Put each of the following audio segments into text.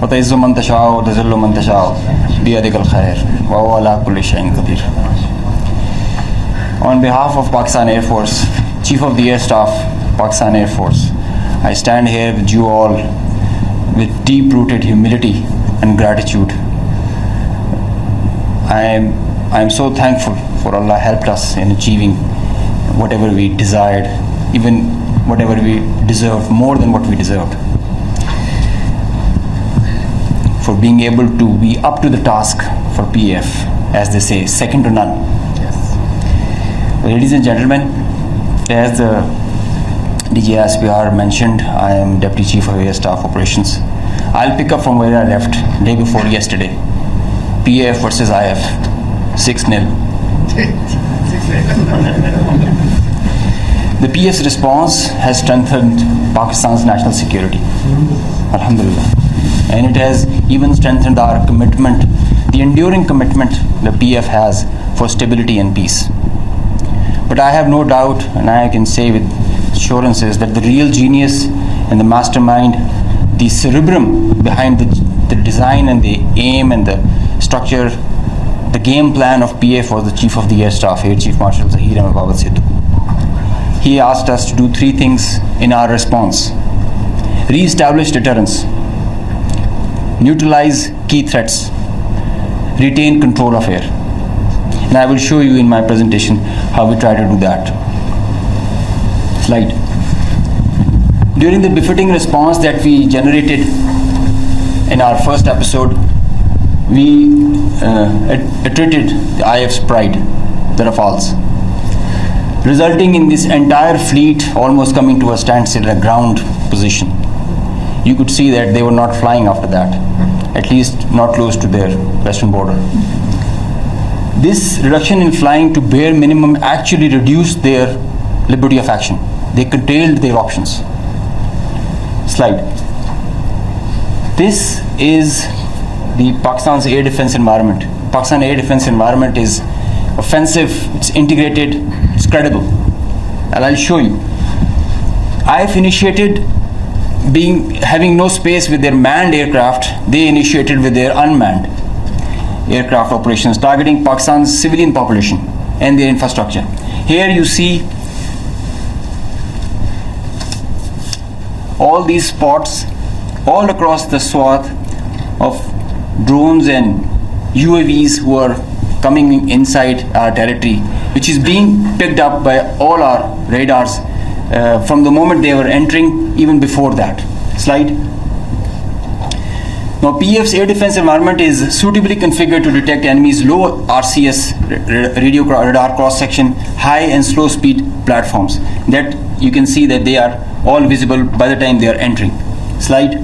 وتعز من تشاء وتذل من تشاء بيدك الخير وهو على كل شيء قدير. On behalf of Pakistan Air Force, Chief of the Air Staff, Pakistan Air Force, I stand here with you all with deep-rooted humility and gratitude. I am so thankful for Allah helped us in achieving whatever we desired, even whatever we deserved, more than what we deserved. For being able to be up to the task for PAF, as they say, second to none. Yes. Ladies and gentlemen, as the DGSPR mentioned, I am Deputy Chief of Air Staff Operations. I'll pick up from where I left day before yesterday. PAF versus IF, 6-0. The PAF's response has strengthened Pakistan's national security. Alhamdulillah. And it has even strengthened our commitment, the enduring commitment the PAF has for stability and peace. But I have no doubt, and I can say with assurances, that the real genius and the mastermind, the cerebrum behind the design and the aim and the structure, the game plan of PAF was the Chief of the Air Staff, Air Chief Marshal Aurangzeb Ahmed. He asked us to do three things in our response: re-establish deterrence, neutralize key threats, retain control of air. And I will show you in my presentation how we try to do that. Slide. During the befitting response that we generated in our first episode, we attrited the IF's pride, the Rafales, resulting in this entire fleet almost coming to a standstill in a ground position. You could see that they were not flying after that, at least not close to their western border. This reduction in flying to bare minimum actually reduced their liberty of action. They curtailed their options. Slide. This is the Pakistan's air defense environment. Pakistan air defense environment is offensive, it's integrated, it's credible. And I'll show you. IF initiated having no space with their manned aircraft. They initiated with their unmanned aircraft operations, targeting Pakistan's civilian population and their infrastructure. Here you see all these spots all across the swath of drones and UAVs who are coming inside our territory, which is being picked up by all our radars from the moment they were entering, even before that. Slide. Now, PAF's air defense environment is suitably configured to detect enemies' low RCS, radio radar cross-section, high and slow speed platforms. That you can see that they are all visible by the time they are entering. Slide.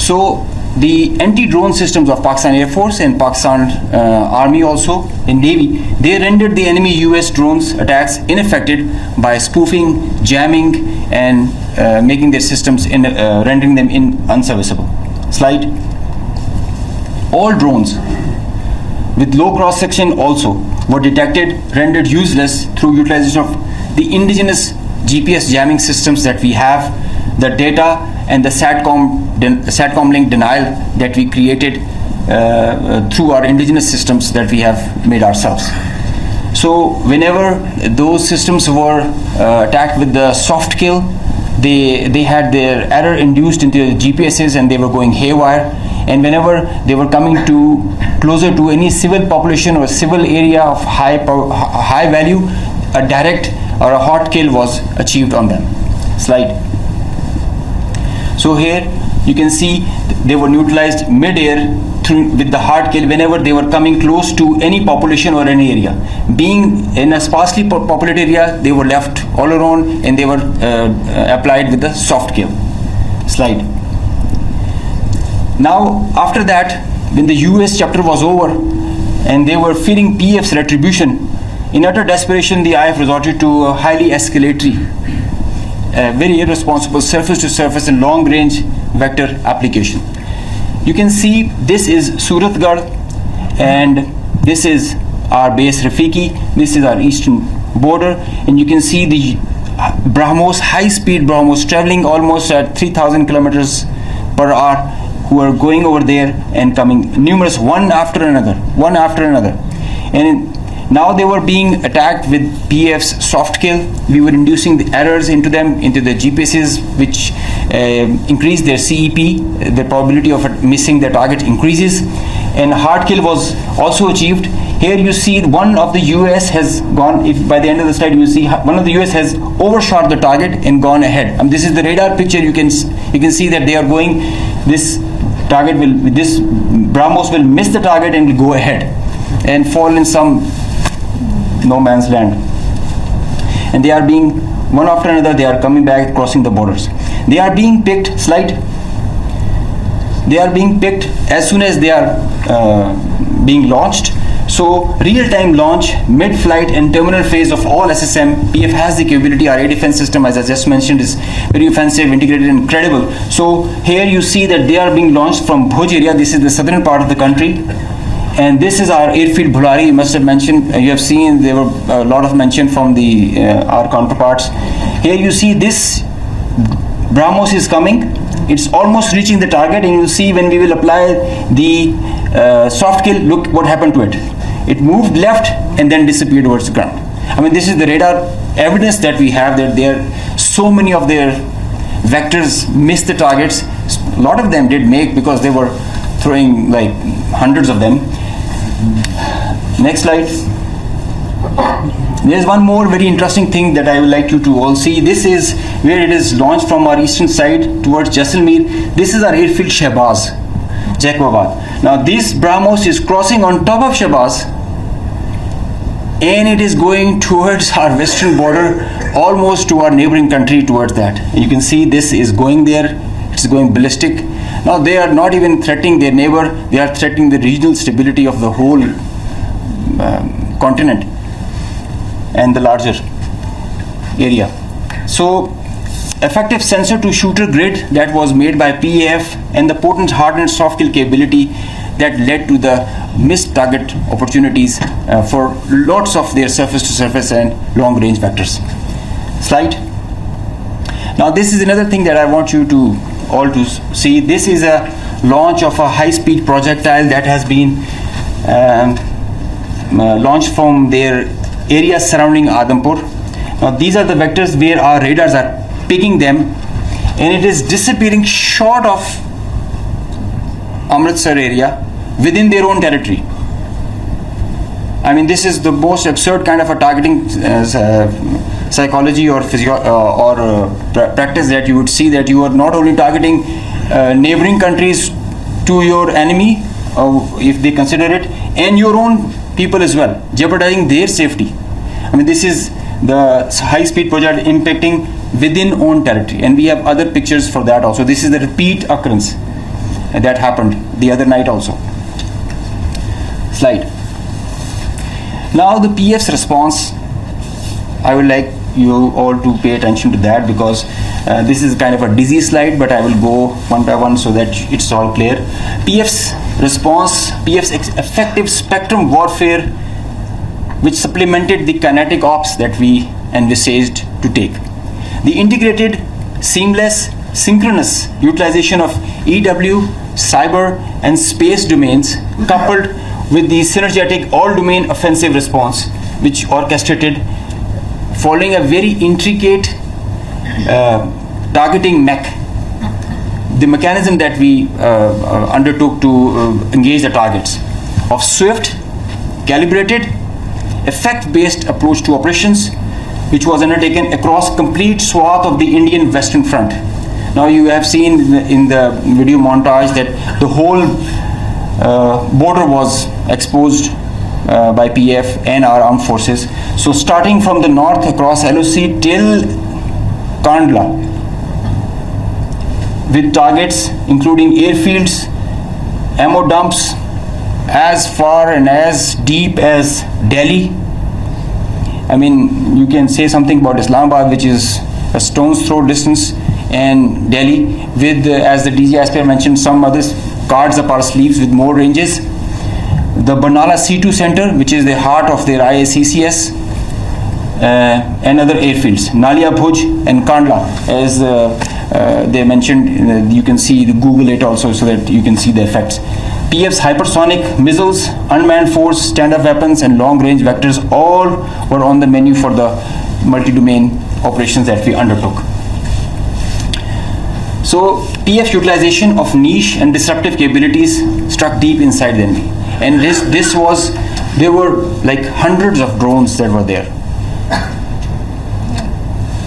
So the anti-drone systems of Pakistan Air Force and Pakistan Army also and Navy, they rendered the enemy US drones attacks ineffective by spoofing, jamming, and making their systems rendering them unserviceable. Slide. All drones with low cross section also were detected, rendered useless through utilization of the indigenous GPS jamming systems that we have, the data and the SATCOM link denial that we created through our indigenous systems that we have made ourselves. So whenever those systems were attacked with the soft kill, they had their error induced into the GPSs and they were going haywire. And whenever they were coming closer to any civil population or civil area of high value, a direct or a hot kill was achieved on them. Slide. So here you can see they were neutralized mid-air with the hard kill whenever they were coming close to any population or any area. Being in a sparsely populated area, they were left all alone and they were applied with the soft kill. Slide. Now after that, when the US chapter was over and they were fearing PAF's retribution, in utter desperation the IF resorted to a highly escalatory, very irresponsible surface-to-surface and long-range vector application. You can see this is Suratgarh and this is our base Rafiki. This is our eastern border, and you can see the BrahMos, high-speed BrahMos traveling almost at 3,000 kilometers per hour, who are going over there and coming, numerous, one after another. And now they were being attacked with PAF's soft kill. We were inducing the errors into them, into the GPSs, which increased their CEP. The probability of missing the target increases. And hard kill was also achieved. Here you see one of the US has gone, if by the end of the slide you see one of the US has overshot the target and gone ahead. This is the radar picture. You can see that they are going, this target will, this BrahMos will miss the target and will go ahead and fall in some no man's land. And they are being, one after another, they are coming back, crossing the borders. They are being picked, they are being picked as soon as they are being launched. So real-time launch, mid-flight and terminal phase of all SSM, PF has the capability. Our air defense system, as I just mentioned, is very offensive, integrated and credible. So here you see that they are being launched from Bhuj area. This is the southern part of the country. And this is our airfield Bhulari. You must have mentioned, you have seen there were a lot of mention from the our counterparts. Here you see this BrahMos is coming. It's almost reaching the target, and you'll see when we will apply the soft kill, look what happened to it. It moved left and then disappeared towards the ground. This is the radar evidence that we have, that there so many of their vectors missed the targets. A lot of them did make, because they were throwing like hundreds of them. Next slide. There's one more very interesting thing that I would like you to all see. This is where it is launched from our eastern side towards Jaisalmer. This is our airfield Shahbaz, Jacobabad. Now this BrahMos is crossing on top of Shahbaz, and it is going towards our western border, almost to our neighboring country, towards that. You can see this is going there. It's going ballistic. Now they are not even threatening their neighbor, they are threatening the regional stability of the whole continent and the larger area. So effective sensor to shooter grid that was made by PAF, and the potent hardened soft kill capability that led to the missed target opportunities for lots of their surface to surface and long range vectors. Slide. Now this is another thing that I want you to all to see. This is a launch of a high-speed projectile that has been launched from their areas surrounding Adampur. Now these are the vectors where our radars are picking them, and it is disappearing short of Amritsar area within their own territory. This is the most absurd kind of a targeting psychology or practice that you would see, that you are not only targeting neighboring countries to your enemy, if they consider it, and your own people as well, jeopardizing their safety. This is the high-speed project impacting within own territory, and we have other pictures for that also. This is the repeat occurrence that happened the other night also. Slide. Now the PF's response, I would like you all to pay attention to that, because this is kind of a dizzy slide, but I will go one by one so that it's all clear. PF's response, PF's effective spectrum warfare, which supplemented the kinetic ops that we envisaged to take. The integrated, seamless, synchronous utilization of EW, cyber and space domains, coupled with the synergetic all-domain offensive response, which orchestrated following a very intricate targeting mech, the mechanism that we undertook to engage the targets, of swift, calibrated, effect-based approach to operations, which was undertaken across complete swath of the Indian Western Front. Now you have seen in the video montage that the whole border was exposed by PF and our armed forces. So starting from the north across LOC till Kandla, with targets including airfields, ammo dumps as far and as deep as Delhi. You can say something about Islamabad, which is a stone's throw distance, and Delhi with, as the DG Aspire mentioned, some other cards up our sleeves with more ranges. The Barnala C2 center, which is the heart of their IACCS, and other airfields, Nalia Bhuj and Kandla, as they mentioned, you can see, Google it also so that you can see the effects. PF's hypersonic missiles, unmanned force, stand-up weapons, and long-range vectors all were on the menu for the multi-domain operations that we undertook. So PF utilization of niche and disruptive capabilities struck deep inside the enemy. And this was, there were like hundreds of drones that were there.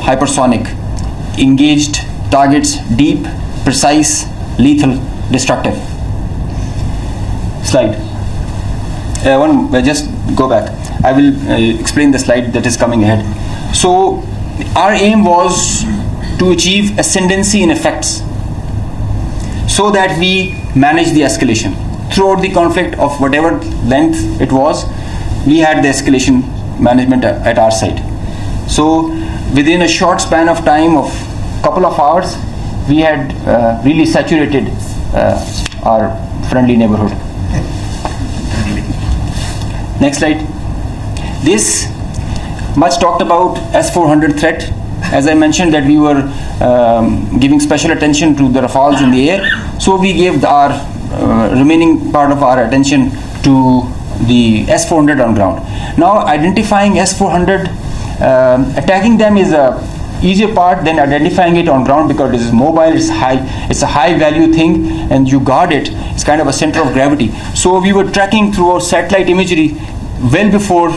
Hypersonic, engaged targets, deep, precise, lethal, destructive. Slide. Just go back. I will explain the slide that is coming ahead. So our aim was to achieve ascendancy in effects so that we manage the escalation. Throughout the conflict of whatever length it was, we had the escalation management at our side. So within a short span of time of couple of hours, we had really saturated our friendly neighborhood. Next slide. This much talked about S-400 threat. As I mentioned that we were giving special attention to the Rafales in the air, so we gave our remaining part of our attention to the S-400 on ground. Now identifying S-400, attacking them is a easier part than identifying it on ground, because it is mobile, it's a high value thing, and you guard it. It's kind of a center of gravity. So we were tracking through our satellite imagery well before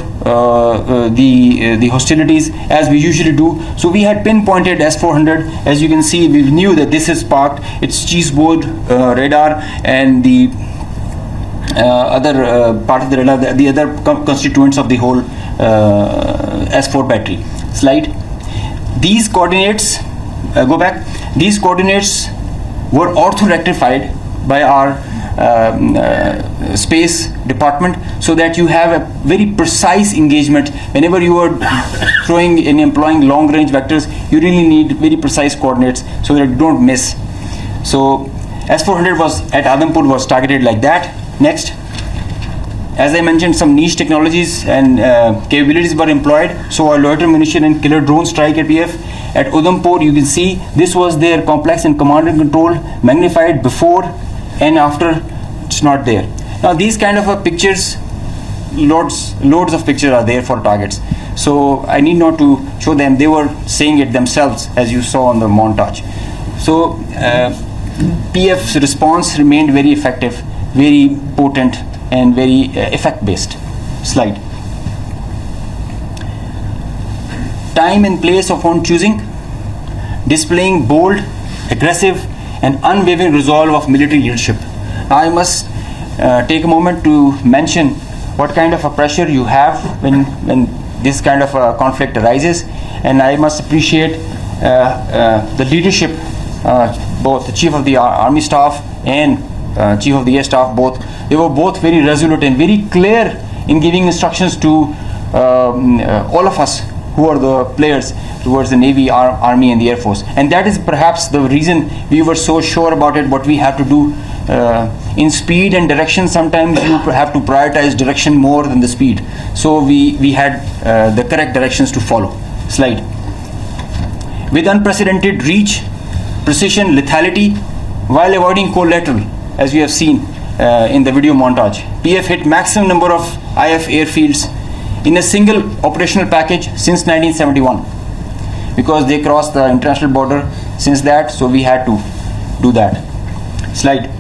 the hostilities, as we usually do. So we had pinpointed S-400. As you can see, we knew that this is parked. It's cheeseboard radar, and the other part of the radar, the other constituents of the whole S4 battery. Slide. These coordinates, go back, these coordinates were ortho-rectified by our space department, so that you have a very precise engagement. Whenever you are throwing and employing long-range vectors, you really need very precise coordinates so that you don't miss. So S-400 was at Adampur was targeted like that. Next. As I mentioned, some niche technologies and capabilities were employed. So a loiter munition and killer drone strike at PF. At Udhampur, you can see this was their complex and command and control, magnified before and after. It's not there. Now these kind of pictures, loads of pictures are there for targets. So I need not to show them. They were saying it themselves, as you saw on the montage. So PF's response remained very effective, very potent, and very effect-based. Slide. Time and place of own choosing, displaying bold, aggressive, and unwavering resolve of military leadership. I must take a moment to mention what kind of a pressure you have when this kind of a conflict arises, and I must appreciate the leadership, both the Chief of the Army Staff and Chief of the Air Staff, both. They were both very resolute and very clear in giving instructions to all of us who are the players towards the Navy, Army, and the Air Force. And that is perhaps the reason we were so sure about it, what we have to do. In speed and direction, sometimes you have to prioritize direction more than the speed. So we had the correct directions to follow. Slide. With unprecedented reach, precision, lethality, while avoiding collateral, as we have seen in the video montage. PF hit maximum number of IF airfields in a single operational package since 1971, because they crossed the international border since that, so we had to do that. Slide.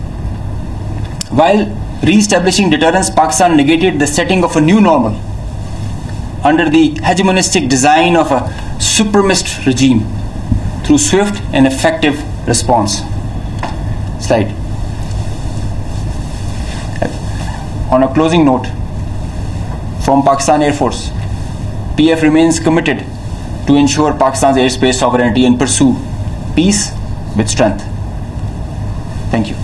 While re-establishing deterrence, Pakistan negated the setting of a new normal under the hegemonistic design of a supremacist regime through swift and effective response. Slide. On a closing note, from Pakistan Air Force, PF remains committed to ensure Pakistan's airspace sovereignty and pursue peace with strength. Thank you.